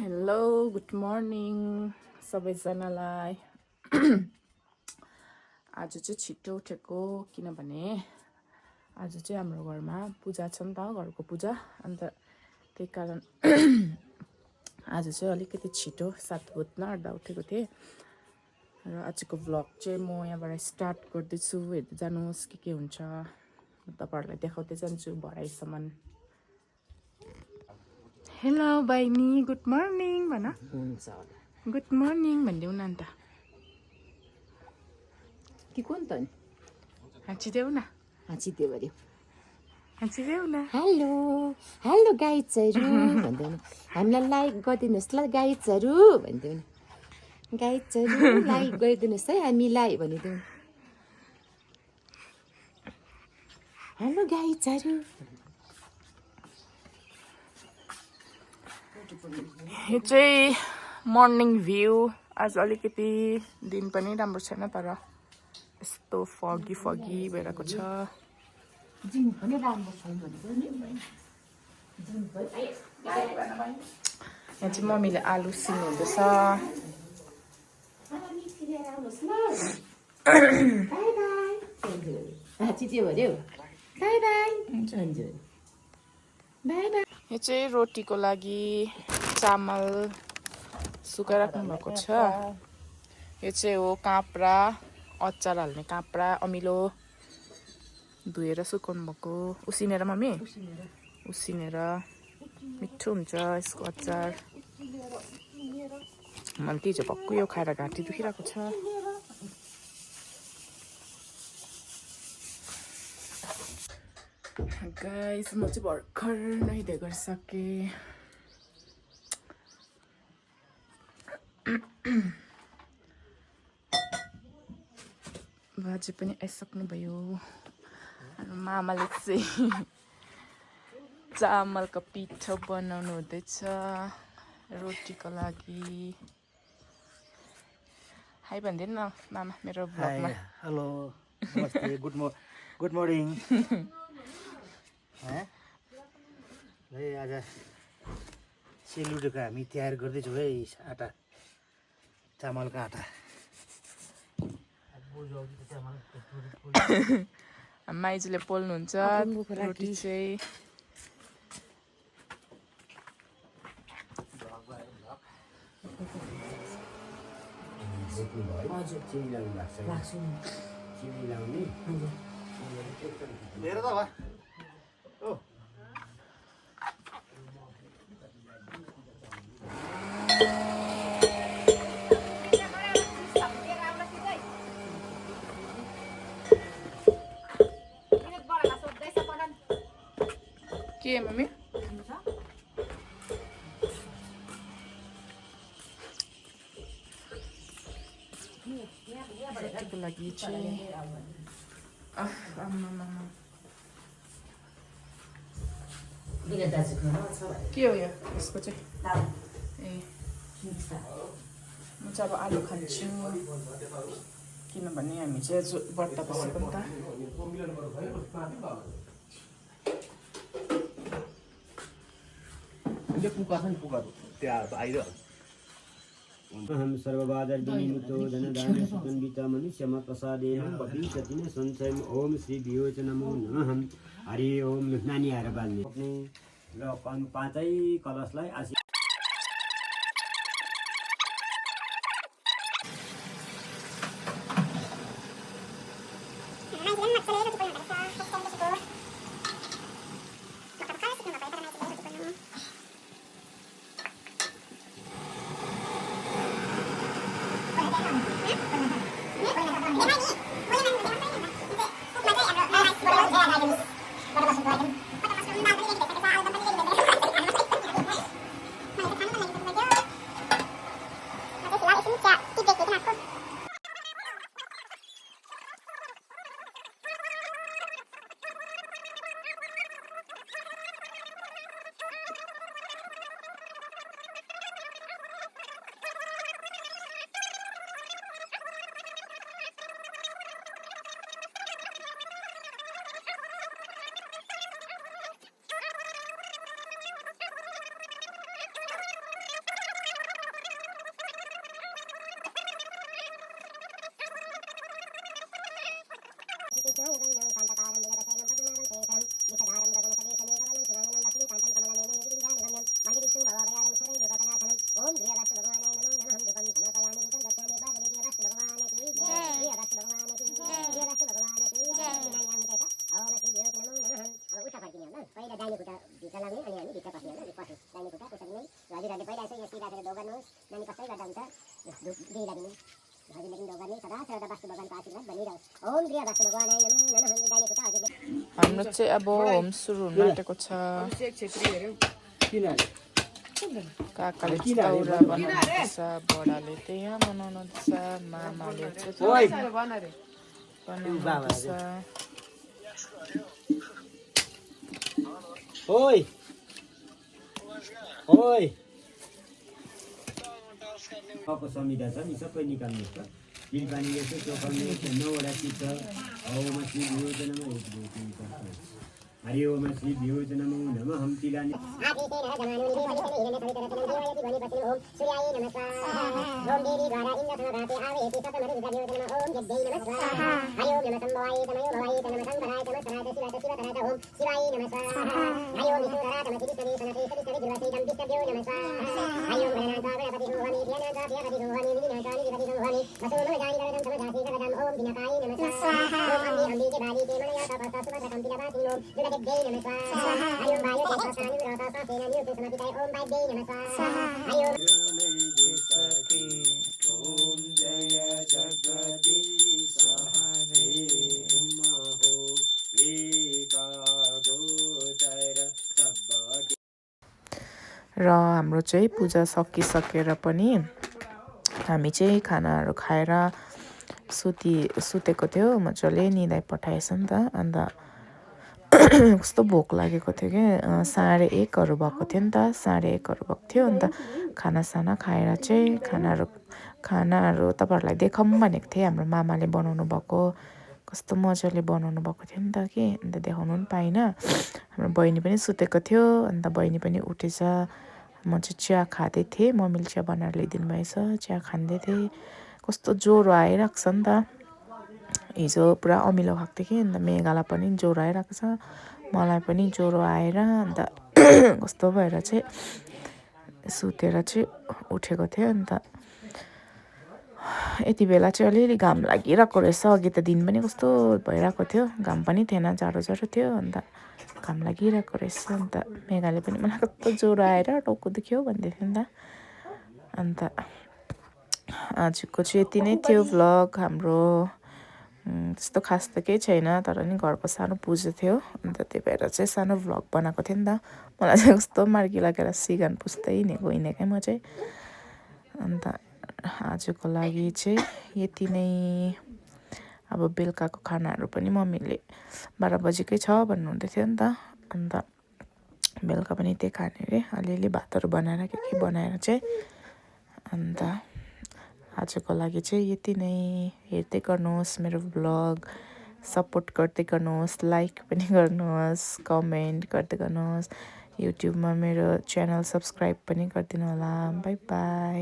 Hello good morning सबैजनालाई। आज चाहिँ छिटो उठेको किनभने आज चाहिँ हाम्रो घरमा पूजा छ नि त, घरको पूजा। अन्त त्यही कारण आज चाहिँ अलिकति छिटो 7 बज्न आँट्दा उठेको थिएँ। र आजको भ्लग चाहिँ म यहाँबाट स्टार्ट गर्दैछु। हेर्दै जानुहोस् के हुन्छ। तपाईँहरूलाई देखाउँदै जान्छु भराइसम्म। हेलो बहिनी गुड मर्निङ भन। गुड मर्निङ भनिदेऊ न अन्त। कि कोन त नि हाँचिदेऊ न, हाँचिदेऊ अरे हाँचिदेऊ न। हेलो हेलो गाइजहरू भन्दै न, हामीलाई लाइक गरिदिनुहोस् ल गाइजहरू भनिदेऊ न। गाइजहरू लाइक गरिदिनुहोस् है हामीलाई भनिदेऊ। हेलो गाइजहरू। यो चाहिँ मर्निङ भ्यू। आज अलिकति दिन पनि राम्रो छैन, तर यस्तो फगी फगी भइरहेको छ। यहाँ चाहिँ मम्मीले आलु उसिन्नु हुँदैछ। यो चाहिँ रोटीको लागि चामल सुकाइराख्नु भएको छ। यो चाहिँ हो काँक्रा, अचार हाल्ने काँक्रा अमिलो धोएर सुकाउनु भएको। उसिनेर मम्मी उसिनेर मिठो हुन्छ यसको अचार। मैले त हिजो भक्कु यो खाएर घाँटी दुखिरहेको छ। गाइस म चाहिँ भर्खर नुहाइधुवाइ गरिसकेँ। बाजे पनि आइसक्नुभयो। मामाले चाहिँ चामलको पिठो बनाउनु हुँदैछ रोटीको लागि। हाई भनिदिनु न मामा मेरो भ्लगमा। हेलो नमस्ते गुड मर्निङ। आज सेलुटेको हामी तयार गर्दैछौँ है। आटा चामलको आटा। माइजूले पोल्नुहुन्छ रोटी चाहिँ। के मम्मी रोटीको लागि चाहिँ के हो यो यसको चाहिँ? ए म चाहिँ अब आलु खान्छु किनभने हामी चाहिँ व्रत बसेको नि त। अहम सर्वबाधर्विनिमितो धनदानसुतन्वित मनुष्यम प्रसादेन पपीचति न संशयम। ओम श्री वियोच नमो नमः। हरि ओम। नानीहरू बाल्ने र पाँचै कलशलाई आशीर्वाद। हजुरहरूले पहिला यसो यसरी राखेर ढोग गर्नुहोस् नानी कसरी गर्दा हुन्छ धुप दिइ गरिदिनु हजुरले पनि ढोग गर्ने सदा सर्वदा वास्तु भगवानको आशीर्वाद बनिरहोस् ओम गृह वास्तु भगवानाय नमो नमः दाइने खुट्टा हजुरले हाम्रो चाहिँ अब होम सुरु हुन आँटेको छ काकाले चौरा बनाउँदैछ बडाले त्यही यहाँ बनाउनुहुँदैछ मामाले चाहिँ बनाउनुहुँदैछ ओइ ओइ अब संविधा छ नि सबै निकाल्नुहोस् त बिल पानीले चाहिँ चोखाउनु 9वटा चिज छ औमा श्री वियोजनमा हरि ओम श्री वियोजनमो नमः हम तिलानि आकृतेन जमानुनि देवलितने हिरण्यसवितरतनं देवयति वनिपतिनो ओम सूर्याय नमः स्वाहा ओम देवी द्वारा इन्द्रसमगाते आवेति सकमरुद्रवियोजनम ओम यद्यै नमः स्वाहा हरि ओम नमः संभवाय तमयो भवाय नमः संभराय नमः सराय शिवाय ओम शिवाय नमः स्वाहा हरि ओम विष्णुधरा तमति विष्णवे सनते सवितरे दुर्वासेदं विष्णुभ्यो नमः स्वाहा हरि ओम गणनाथा गणपति भवानि ध्यानाथा ध्यापति भवानि विघ्नाचानि विपति भवानि वसो नमः जानि गणनं समदासि गणनं ओम दिनकाय नमः स्वाहा ओम अम्बे के बाली के मनया तपसा सुभद्रकं पिलवाति ओम दुर्गदेव्यै नमः स्वाहा हरि ओम वायो तेजसानि विरोधा सासेन नियुक्ते समापिताय ओम वाग्यै नमः स्वाहा हरि ओम ओम जय जगदीश हरे र हाम्रो चाहिँ पूजा सकिसकेर पनि हामी चाहिँ खानाहरू खाएर सुतेको थियो मजाले निदाइ पठाएछ नि त अन्त कस्तो भोक लागेको थियो कि 1:30 भएको थियो नि त 1:30 भएको थियो अन्त खानासाना खाएर चाहिँ खानाहरू तपाईँहरूलाई देखाउँ भनेको थिएँ हाम्रो मामाले बनाउनु भएको कस्तो मजाले बनाउनु भएको थियो नि त कि अन्त देखाउनु पनि पाइनँ हाम्रो बहिनी पनि सुतेको थियो अन्त बहिनी पनि उठेछ म चाहिँ चिया खाँदै थिएँ मम्मीले चिया बनाएर ल्याइदिनु भएछ चिया खाँदै थिएँ कस्तो ज्वरो आइरहेको छ नि त हिजो पुरा अमिलो खाएको थियो कि अन्त मेघालाई पनि ज्वरो आइरहेको छ मलाई पनि ज्वरो आएर अन्त कस्तो भएर चाहिँ सुतेर चाहिँ उठेको थियो अन्त यति बेला चाहिँ अलिअलि घाम लागिरहेको रहेछ अघि त दिन पनि कस्तो भइरहेको थियो घाम पनि थिएन जाडो थियो अन्त घाम लागिरहेको रहेछ अन्त मेघाले पनि मलाई कस्तो ज्वरो आएर टाउको दुख्यो भन्दै थियो नि त अन्त आजको चाहिँ यति नै थियो भ्लग हाम्रो त्यस्तो खास त केही छैन तर नि घरको सानो पूजा थियो अन्त त्यही भएर चाहिँ सानो भ्लग बनाएको थिएँ नि त मलाई चाहिँ कस्तो मार्गी लागेर सिगान पुस्दै गइने क्या म चाहिँ अन्त आजको लागि चाहिँ यति नै अब बेलुकाको खानाहरू पनि मम्मीले 12 बजीकै छ भन्नुहुँदै थियो नि त अन्त बेलुका पनि त्यही खाने अरे अलिअलि भातहरू बनाएर के बनाएर चाहिँ अन्त आजको लागि चाहिँ यति नै हेर्दै गर्नुहोस् मेरो भ्लग सपोर्ट गर्दै गर्नुहोस् लाइक पनि गर्नुहोस् कमेन्ट गर्दै गर्नुहोस् युट्युबमा मेरो च्यानल सब्सक्राइब पनि गरिदिनु होला बाई बाई